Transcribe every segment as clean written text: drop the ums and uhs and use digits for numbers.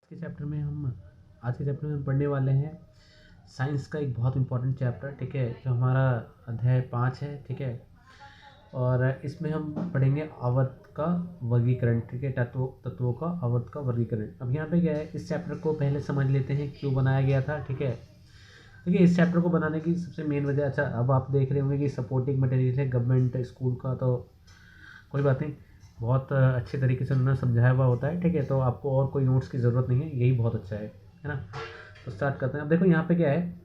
आज के चैप्टर में हम पढ़ने वाले हैं साइंस का एक बहुत इंपॉर्टेंट चैप्टर, ठीक है, जो हमारा अध्याय 5 है, ठीक है। और इसमें हम पढ़ेंगे आवर्त का वर्गीकरण, ठीक है, तत्वों का आवर्त का वर्गीकरण। अब यहाँ पे क्या है, इस चैप्टर को पहले समझ लेते हैं क्यों बनाया गया था, ठीक है। देखिए, इस चैप्टर को बनाने की सबसे मेन वजह, अच्छा अब आप देख रहे होंगे कि सपोर्टिंग मटेरियल है गवर्नमेंट स्कूल का, तो कोई बात नहीं, बहुत अच्छे तरीके से उन्होंने समझाया हुआ होता है, ठीक है। तो आपको और कोई नोट्स की ज़रूरत नहीं है, यही बहुत अच्छा है ना। तो स्टार्ट करते हैं। अब देखो यहाँ पे क्या है,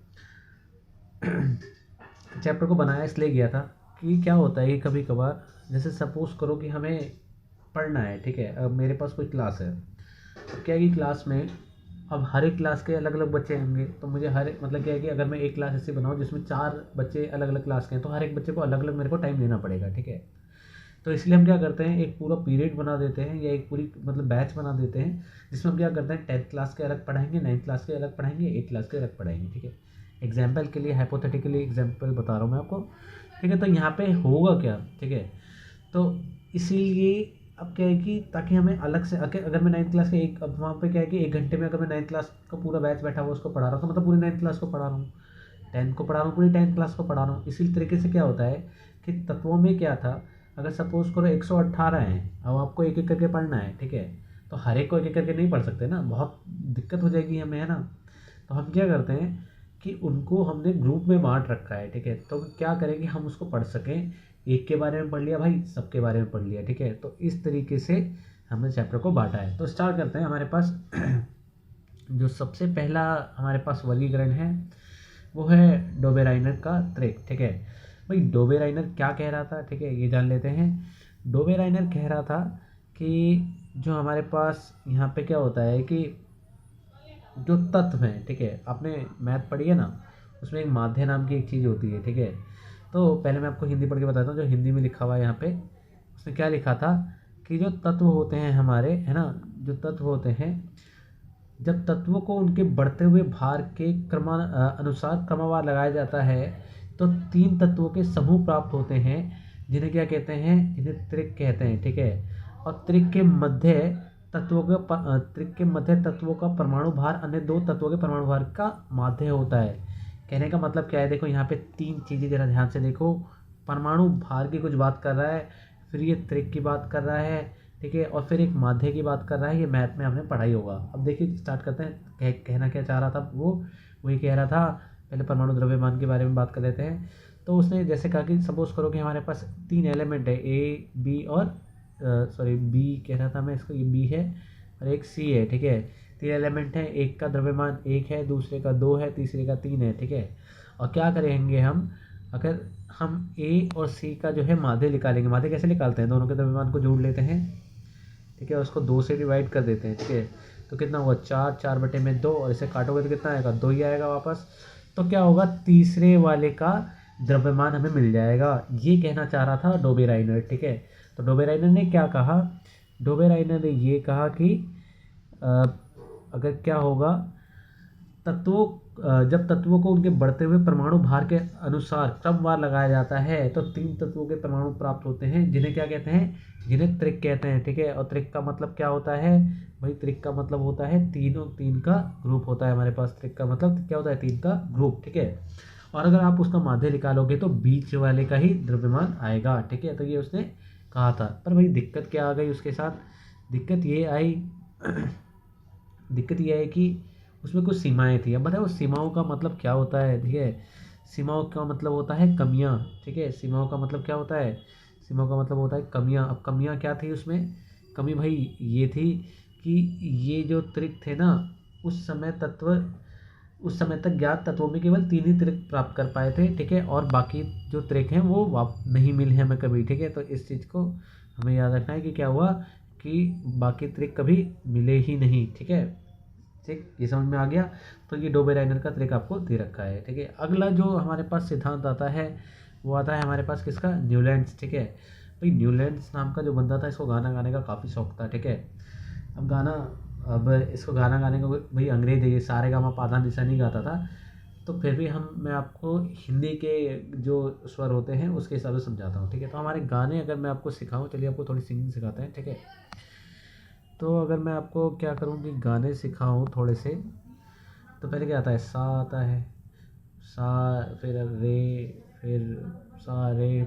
चैप्टर को बनाया इसलिए गया था कि क्या होता है कि कभी कभार, जैसे सपोज़ करो कि हमें पढ़ना है, ठीक है। अब मेरे पास कोई क्लास है, अब क्या है कि क्लास में अब हर एक क्लास के अलग अलग बच्चे होंगे, तो मुझे मतलब क्या है कि अगर मैं एक क्लास ऐसे बनाऊँ जिसमें 4 बच्चे अलग अलग क्लास के हैं, तो हर एक बच्चे को अलग अलग मेरे को टाइम देना पड़ेगा, ठीक है। तो इसलिए हम क्या करते हैं, एक पूरा पीरियड बना देते हैं या एक पूरी बैच बना देते हैं, जिसमें हम क्या करते हैं 10th क्लास के अलग पढ़ाएंगे, 9th क्लास के अलग पढ़ाएंगे, 8th क्लास के अलग पढ़ाएंगे, ठीक है। एग्जाम्पल के लिए, हाइपोथेटिकली एग्जाम्पल बता रहा हूँ मैं आपको, ठीक है। तो यहाँ पे होगा क्या, ठीक है। तो इसीलिए अब क्या है कि ताकि हमें अलग से अगर मैं 9th क्लास के अब वहाँ पे क्या है कि 1 घंटे में अगर मैं 9th क्लास का पूरा बैच बैठा हुआ उसको पढ़ा रहा हूँ, तो मतलब पूरी 9th क्लास को पढ़ा रहा हूँ, 10th को पढ़ा रहा हूँ, पूरी 10th क्लास को पढ़ा रहा हूँ। इसी तरीके से क्या होता है कि तत्वों में क्या था, अगर सपोज करो 118 हैं, अब आपको एक एक करके पढ़ना है, ठीक है। तो हर एक को एक एक करके नहीं पढ़ सकते ना, बहुत दिक्कत हो जाएगी हमें, है ना। तो हम क्या करते हैं कि उनको हमने ग्रुप में बांट रखा है, ठीक है। तो क्या करें कि हम उसको पढ़ सकें, एक के बारे में पढ़ लिया भाई, सबके बारे में पढ़ लिया, ठीक है। तो इस तरीके से हमने चैप्टर को बांटा है। तो स्टार्ट करते हैं। हमारे पास जो सबसे पहला हमारे पास वर्गीकरण है वो है डोबेराइनर का त्रिक, ठीक है। भाई डोबेराइनर क्या कह रहा था, ठीक है, ये जान लेते हैं। डोबेराइनर कह रहा था कि जो हमारे पास यहाँ पे क्या होता है कि जो तत्व हैं, ठीक है, आपने मैथ पढ़ी है ना, उसमें एक माध्य नाम की एक चीज़ होती है, ठीक है। तो पहले मैं आपको हिंदी पढ़ के बताता हूँ, जो हिंदी में लिखा हुआ है यहाँ पे, उसमें क्या लिखा था कि जो तत्व होते हैं हमारे, है ना, जो तत्व होते हैं, जब तत्वों को उनके बढ़ते हुए भार के अनुसार क्रमवार लगाया जाता है, तो 3 तत्वों के समूह प्राप्त होते हैं, जिन्हें क्या कहते हैं, जिन्हें त्रिक कहते हैं, ठीक है। और त्रिक के मध्य तत्वों का परमाणु भार अन्य 2 तत्वों के परमाणु भार का माध्य होता है। कहने का मतलब क्या है, देखो यहाँ पे 3 चीज़ें जरा ध्यान से देखो। परमाणु भार की कुछ बात कर रहा है, फिर ये त्रिक की बात कर रहा है, ठीक है, और फिर एक माध्य की बात कर रहा है। ये मैथ में हमने पढ़ाई होगा। अब देखिए स्टार्ट करते हैं। कहना क्या चाह रहा था वो, वही कह रहा था। पहले परमाणु द्रव्यमान के बारे में बात कर लेते हैं। तो उसने जैसे कहा कि सपोज करो कि हमारे पास 3 एलिमेंट है, ए बी और सॉरी बी कह रहा था मैं इसको, ये बी है और एक सी है, ठीक है। 3 एलिमेंट है, एक का द्रव्यमान 1 है, दूसरे का 2 है, तीसरे का 3 है, ठीक है। और क्या करेंगे हम, अगर हम ए और सी का जो है माध्य निकालेंगे। माध्य कैसे निकालते हैं, दोनों के द्रव्यमान को जोड़ लेते हैं, ठीक है, उसको 2 से डिवाइड कर देते हैं, ठीक है। तो कितना हुआ, 4, 4/2, और इसे काटोगे तो कितना आएगा, 2 ही आएगा वापस। तो क्या होगा, तीसरे वाले का द्रव्यमान हमें मिल जाएगा। ये कहना चाह रहा था डोबेराइनर, ठीक है। तो डोबेराइनर ने क्या कहा, डोबेराइनर ने ये कहा कि अगर क्या होगा, जब तत्वों को उनके बढ़ते हुए परमाणु भार के अनुसार क्रमवार लगाया जाता है, तो 3 तत्वों के परमाणु प्राप्त होते हैं, जिन्हें क्या कहते हैं, जिन्हें त्रिक कहते हैं, ठीक है। और त्रिक का मतलब क्या होता है भाई, त्रिक का मतलब होता है 3 का ग्रुप होता है हमारे पास। त्रिक का मतलब क्या होता है, 3 का ग्रुप, ठीक है। और अगर आप उसका माध्य निकालोगे तो बीच वाले का ही द्रव्यमान आएगा, ठीक है। तो ये उसने कहा था। पर भाई दिक्कत क्या आ गई उसके साथ, दिक्कत ये आई दिक्कत ये है कि उसमें कुछ सीमाएं थी। अब बताओ सीमाओं का मतलब क्या होता है, ठीक है। सीमाओं का मतलब होता है कमियां, ठीक है। सीमाओं का मतलब क्या होता है, सीमाओं का मतलब होता है कमियां। अब कमियां क्या थी उसमें, कमी भाई ये थी कि ये जो त्रिक थे ना, उस समय तक ज्ञात तत्वों में केवल 3 ही त्रिक प्राप्त कर पाए थे, ठीक है। और बाकी जो त्रिक हैं वो नहीं मिले हमें कभी, ठीक है। तो इस चीज़ को हमें याद रखना है कि क्या हुआ कि बाकी त्रिक कभी मिले ही नहीं, ठीक है। ठीक, ये समझ में आ गया। तो ये डोबेराइनर का त्रिक आपको दे रखा है, ठीक है। अगला जो हमारे पास सिद्धांत आता है वो आता है हमारे पास किसका, न्यूलैंड्स, ठीक है। भाई न्यूलैंड्स नाम का जो बंदा था, इसको गाना गाने का काफ़ी शौक था, ठीक है। अब इसको गाना गाने का भाई अंग्रेज है, ये सारे गामा पाधा निशा नहीं गाता था। तो फिर भी मैं आपको हिंदी के जो स्वर होते हैं उसके हिसाब से समझाता हूँ, ठीक है। तो हमारे गाने अगर मैं आपको सिखाऊँ, चलिए आपको थोड़ी सिंगिंग सिखाते हैं, ठीक है। तो अगर मैं आपको क्या करूँ कि गाने सिखाऊँ थोड़े से, तो पहले क्या आता है, सा आता है, सा, फिर रे, फिर सा रे,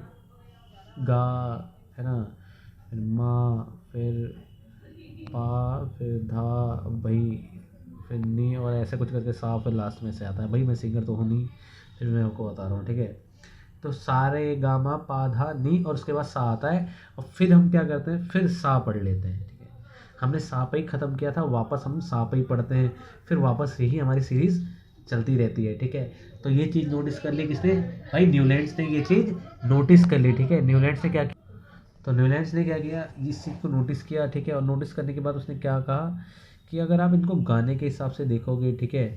गा, है ना, फिर मा, फिर पा, फिर धा, भाई, फिर नी, और ऐसे कुछ करके सा, फिर लास्ट में से आता है। भाई मैं सिंगर तो हूँ नहीं, फिर मैं आपको बता रहा हूँ, ठीक है। तो सारे गामा पा धा नी, और उसके बाद सा आता है, और फिर हम क्या करते हैं, फिर सा पढ़ लेते हैं, ठीक है। हमने सा पे ही ख़त्म किया था, वापस हम सा पे ही पढ़ते हैं, फिर वापस यही हमारी सीरीज़ चलती रहती है, ठीक है। तो ये चीज़ नोटिस कर ली किसने, भाई न्यूलैंड्स ने ये चीज़ नोटिस कर ली, ठीक है। न्यूलैंड्स ने क्या किया, तो न्यूलैंड्स ने क्या किया, इस चीज़ को नोटिस किया, ठीक है। और नोटिस करने के बाद उसने क्या कहा कि अगर आप इनको गाने के हिसाब से देखोगे, ठीक है,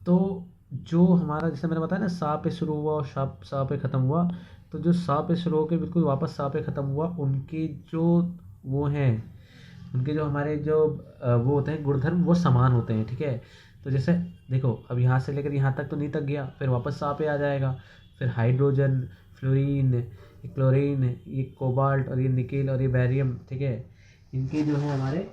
तो जो हमारा, जैसे मैंने बताया ना, सा पे शुरू हुआ और सा पे ख़त्म हुआ, तो जो सा पे शुरू होकर बिल्कुल वापस सा पे ख़त्म हुआ, उनके जो वो हैं, उनके जो हमारे जो वो होते हैं गुणधर्म, वो समान होते हैं, ठीक है। तो जैसे देखो, अब यहाँ से लेकर यहाँ तक तो नहीं तक गया, फिर वापस सा पे आ जाएगा, फिर हाइड्रोजन, फ्लोरीन, ये क्लोरीन, ये कोबाल्ट, और ये निकेल, और ये बैरियम, ठीक है, इनके जो है हमारे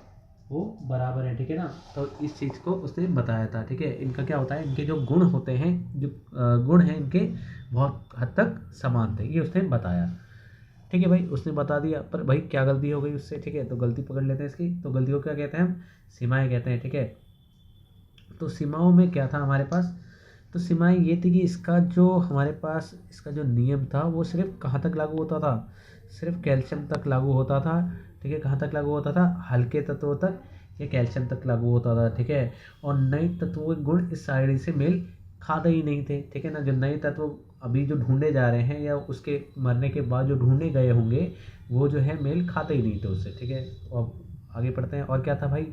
वो बराबर है, ठीक है ना। तो इस चीज़ को उसने बताया था, ठीक है। इनका क्या होता है, इनके जो गुण होते हैं, जो गुण हैं इनके, बहुत हद तक समान थे, ये उसने बताया, ठीक है। भाई उसने बता दिया, पर भाई क्या गलती हो गई उससे, ठीक है। तो गलती पकड़ लेते हैं इसकी, तो गलती को क्या कहते हैं हम, सीमाएं कहते हैं, ठीक है। तो सीमाओं में क्या था हमारे पास, तो सीमाएं ये थी कि इसका जो हमारे पास इसका जो नियम था, वो सिर्फ कहाँ तक लागू होता था, सिर्फ कैल्शियम तक लागू होता था, ठीक है। कहाँ तक लागू होता था, हल्के तत्वों तक, ये कैल्शियम तक लागू होता था, ठीक है। और नए तत्वों के गुण इस साइड से मेल खाते ही नहीं थे, ठीक है ना। जो नए तत्व अभी जो ढूंढे जा रहे हैं, या उसके मरने के बाद जो ढूंढे गए होंगे, वो जो है मेल खाते ही नहीं थे उससे, ठीक है। अब आगे पढ़ते हैं, और क्या था भाई,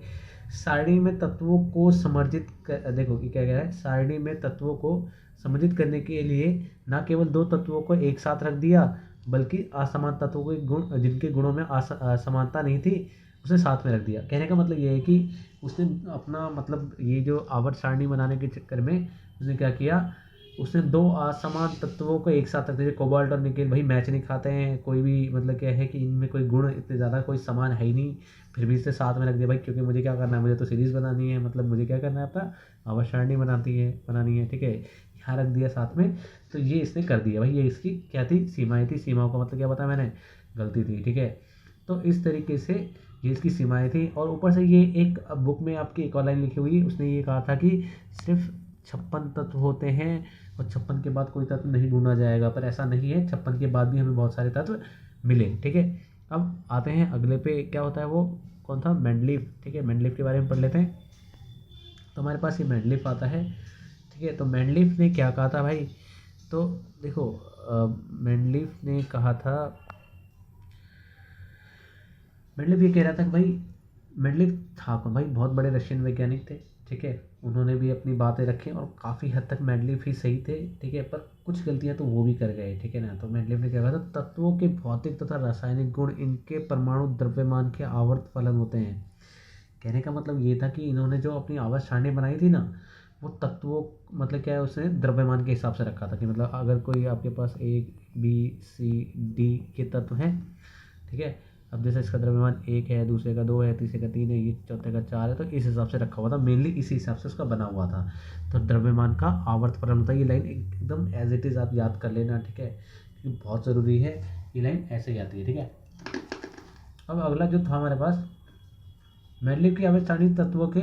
सारणी में तत्वों को समर्जित कर, देखो कि क्या कह रहा है, सारणी में तत्वों को समर्जित करने के लिए न केवल दो तत्वों को एक साथ रख दिया, बल्कि असमान तत्वों के गुण, जिनके गुणों में असमानता नहीं थी, उसे साथ में रख दिया। कहने का मतलब ये है कि उसने अपना मतलब ये जो आवर्त सारणी बनाने के चक्कर में उसने क्या किया, उसने दो असमान तत्वों को एक साथ रख दिया। कोबाल्ट और निकेल भाई मैच नहीं खाते हैं, कोई भी मतलब क्या है कि इनमें कोई गुण इतने ज़्यादा कोई समान है ही नहीं, फिर भी इसे साथ में रख दिया भाई, क्योंकि मुझे क्या करना है, मुझे तो सीरीज़ बनानी है, मतलब मुझे क्या करना है, अपना आवर्त सारणी बनानी है, ठीक है। यहाँ रख दिया साथ में, तो ये इसने कर दिया भाई, ये इसकी क्या थी, सीमाएँ थी। सीमाओं का मतलब क्या बताया मैंने, गलती थी, ठीक है। तो इस तरीके से ये इसकी सीमाएँ थी। और ऊपर से ये एक बुक में आपकी एक और लाइन लिखी हुई, उसने ये कहा था कि सिर्फ 56 तत्व होते हैं, और 56 के बाद कोई तत्व नहीं ढूंढा जाएगा, पर ऐसा नहीं है, 56 के बाद भी हमें बहुत सारे तत्व मिले, ठीक है। अब आते हैं अगले पे, क्या होता है वो, कौन था, मेंडलीफ, ठीक है। मेंडलीफ के बारे में पढ़ लेते हैं। तो हमारे पास ये मेंडलीफ आता है, ठीक है। तो मेंडलीफ ने क्या कहा था भाई, तो देखो मेंडलीफ ने कहा था, मेंडलीफ ये कह रहा था कि भाई, मेंडलीफ था कौन भाई, बहुत बड़े रशियन वैज्ञानिक थे, ठीक है। उन्होंने भी अपनी बातें रखी, और काफ़ी हद तक मेंडलीफ ही सही थे, ठीक है। पर कुछ गलतियां तो वो भी कर गए, ठीक है ना। तो मेंडलीफ ने क्या कहा था, तत्वों के भौतिक तथा रासायनिक गुण इनके परमाणु द्रव्यमान के आवर्त फलन होते हैं। कहने का मतलब ये था कि इन्होंने जो अपनी आवर्त सारणी बनाई थी ना, वो तत्वों, मतलब क्या है, उसने द्रव्यमान के हिसाब से रखा था, कि मतलब अगर कोई आपके पास ए बी सी डी के तत्व हैं, ठीक है। अब जैसे इसका द्रव्यमान 1 है, दूसरे का 2 है, तीसरे का 3 है, ये चौथे का 4 है, तो इस हिसाब से रखा हुआ था, मेनली इसी हिसाब से उसका बना हुआ था। तो द्रव्यमान का आवर्त फलन होता है, ये लाइन एकदम एज इट इज़ आप याद कर लेना, ठीक है, क्योंकि बहुत ज़रूरी है, ये लाइन ऐसे ही आती है, ठीक है। अब अगला जो था हमारे पास, मेंडलीव की आवर्त सारणी तत्वों के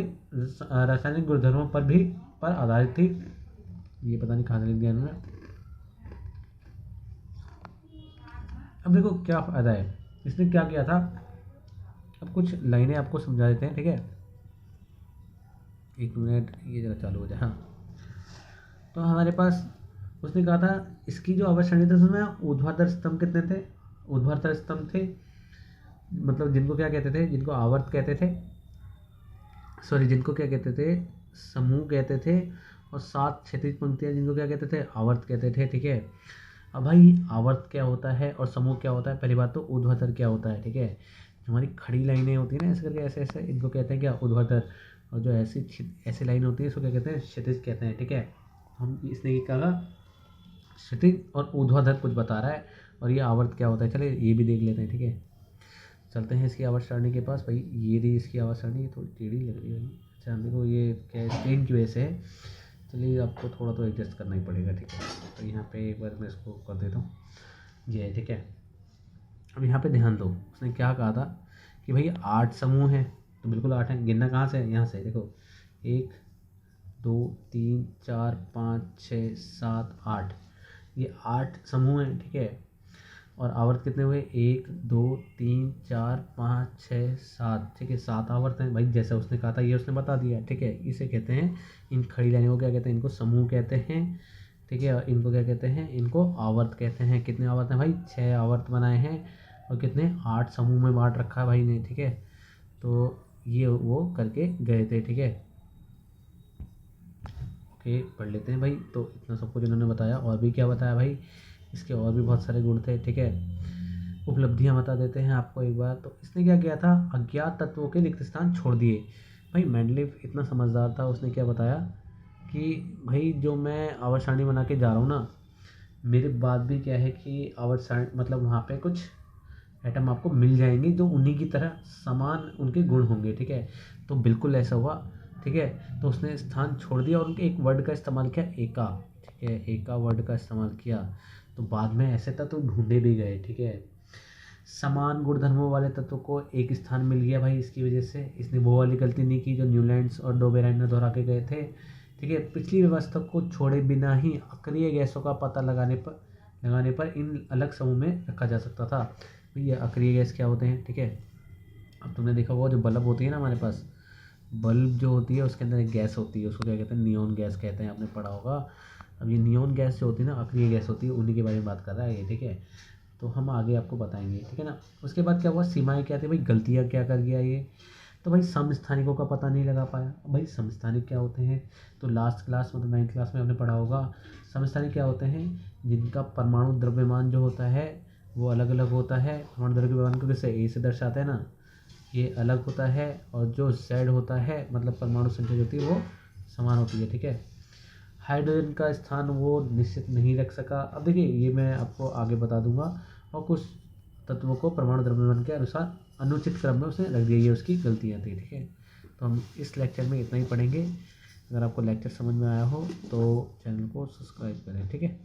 रासायनिक गुणधर्मों पर आधारित थी। ये पता नहीं कहाँ से लिख दिया इन्होंने। अब देखो क्या फायदा है, इसने क्या किया था, अब कुछ लाइनें आपको समझा देते हैं, ठीक है। एक मिनट, ये जरा चालू हो जाए, हाँ। तो हमारे पास उसने कहा था, इसकी जो आवर्त सारणी थी उसमें ऊर्ध्वाधर स्तंभ कितने थे, ऊर्ध्वाधर स्तंभ थे, मतलब जिनको क्या कहते थे, जिनको आवर्त कहते थे, सॉरी, जिनको क्या कहते थे, समूह कहते थे। और 7 क्षैतिज पंक्तियाँ जिनको क्या कहते थे, आवर्त कहते थे, ठीक है। अब भाई आवर्त क्या होता है और समूह क्या होता है, पहली बात तो ऊर्ध्वाधर क्या होता है, ठीक है। हमारी खड़ी लाइनें होती हैं ना, ऐसे करके ऐसे ऐसे, इनको कहते हैं क्या, ऊर्ध्वाधर। और जो ऐसी लाइन होती है, इसको क्या कहते हैं, क्षैतिज कहते हैं, ठीक है। हम इसने क्या कहा, क्षैतिज और ऊर्ध्वाधर कुछ बता रहा है, और ये आवर्त क्या होता है, चलिए ये भी देख लेते हैं, ठीक है। चलते हैं इसकी आवर्त सारणी के पास। भाई ये रही इसकी आवर्त सारणी, ये थोड़ी टेढ़ी लग रही है भाई। अच्छा देखो ये क्या है, स्क्रीन की वजह से है। चलिए आपको थोड़ा तो एडजस्ट करना ही पड़ेगा, ठीक है। तो यहाँ पे एक बार मैं इसको कर देता हूँ, ये है, ठीक है। अब यहाँ पे ध्यान दो, उसने क्या कहा था कि भाई 8 समूह हैं, तो बिल्कुल 8 हैं। गिनना कहाँ से है, यहाँ से देखो, 1 2 3 4 5 6 7 8, ये 8 समूह हैं, ठीक है। और आवर्त कितने हुए, 1 2 3 4 5 6 7, ठीक है, 7 आवर्त हैं भाई। जैसा उसने कहा था ये उसने बता दिया, ठीक है। इसे कहते हैं, इन खड़ी लाइनों को क्या कहते हैं, इनको समूह कहते हैं, ठीक है। और इनको क्या कहते हैं, इनको आवर्त कहते हैं। कितने आवर्त हैं भाई, 6 आवर्त बनाए हैं। और कितने, 8 समूह में बांट रखा है भाई ने, ठीक है। तो ये वो करके गए थे, ठीक है। ओके, पढ़ लेते हैं भाई। तो इतना सब कुछ इन्होंने बताया, और भी क्या बताया भाई, इसके और भी बहुत सारे गुण थे, ठीक है। उपलब्धियां बता देते हैं आपको एक बार। तो इसने क्या किया था, अज्ञात तत्वों के रिक्त स्थान छोड़ दिए। भाई मेंडलीव इतना समझदार था, उसने क्या बताया कि भाई जो मैं आवर्त सारणी बना के जा रहा हूँ ना, मेरे बाद भी क्या है कि आवर्त सारणी मतलब वहाँ पे कुछ एटम आपको मिल जाएंगे जो उन्हीं की तरह समान उनके गुण होंगे, ठीक है। तो बिल्कुल ऐसा हुआ, ठीक है। तो उसने स्थान छोड़ दिया और उनके एक वर्ड का इस्तेमाल किया, एका, ठीक है, एका वर्ड का इस्तेमाल किया। तो बाद में ऐसे तत्व ढूंढे भी गए, ठीक है। समान गुणधर्मों वाले तत्वों को एक स्थान मिल गया भाई, इसकी वजह से इसने वो वाली गलती नहीं की जो न्यूलैंड्स और डोबेराइन दोहरा के गए थे, ठीक है। पिछली व्यवस्था को छोड़े बिना ही अक्रिय गैसों का पता लगाने पर इन अलग समूह में रखा जा सकता था। ये अक्रिय गैस क्या होते हैं, ठीक है। अब तुमने देखा होगा जो बल्ब होती है ना हमारे पास, बल्ब जो होती है उसके अंदर एक गैस होती है, उसको क्या कहते हैं, नियॉन गैस कहते हैं, आपने पढ़ा होगा। अब ये नियॉन गैस जो होती है ना, अक्रिय गैस होती है, उन्हीं के बारे में बात कर रहा है ये, ठीक है। तो हम आगे आपको बताएंगे, ठीक है ना। उसके बाद क्या हुआ, सीमाएं क्या थी भाई, गलतियाँ क्या कर गया ये। तो भाई समस्थानिकों का पता नहीं लगा पाया। भाई समस्थानिक क्या होते हैं, तो लास्ट क्लास मतलब 9th क्लास में आपने पढ़ा होगा। समस्थानिक क्या होते हैं, जिनका परमाणु द्रव्यमान जो होता है वो अलग अलग होता है। परमाणु द्रव्यमान को किससे, ए से दर्शाते हैं ना, ये अलग होता है। और जो Z होता है मतलब परमाणु संख्या जो होती है वो समान होती है, ठीक है। हाइड्रोजन का स्थान वो निश्चित नहीं रख सका। अब देखिए ये मैं आपको आगे बता दूंगा। और कुछ तत्वों को परमाणु द्रव्यमान के अनुसार अनुचित क्रम में उसने रख दिया, ये उसकी गलतियाँ थी, ठीक है। तो हम इस लेक्चर में इतना ही पढ़ेंगे। अगर आपको लेक्चर समझ में आया हो तो चैनल को सब्सक्राइब करें, ठीक है।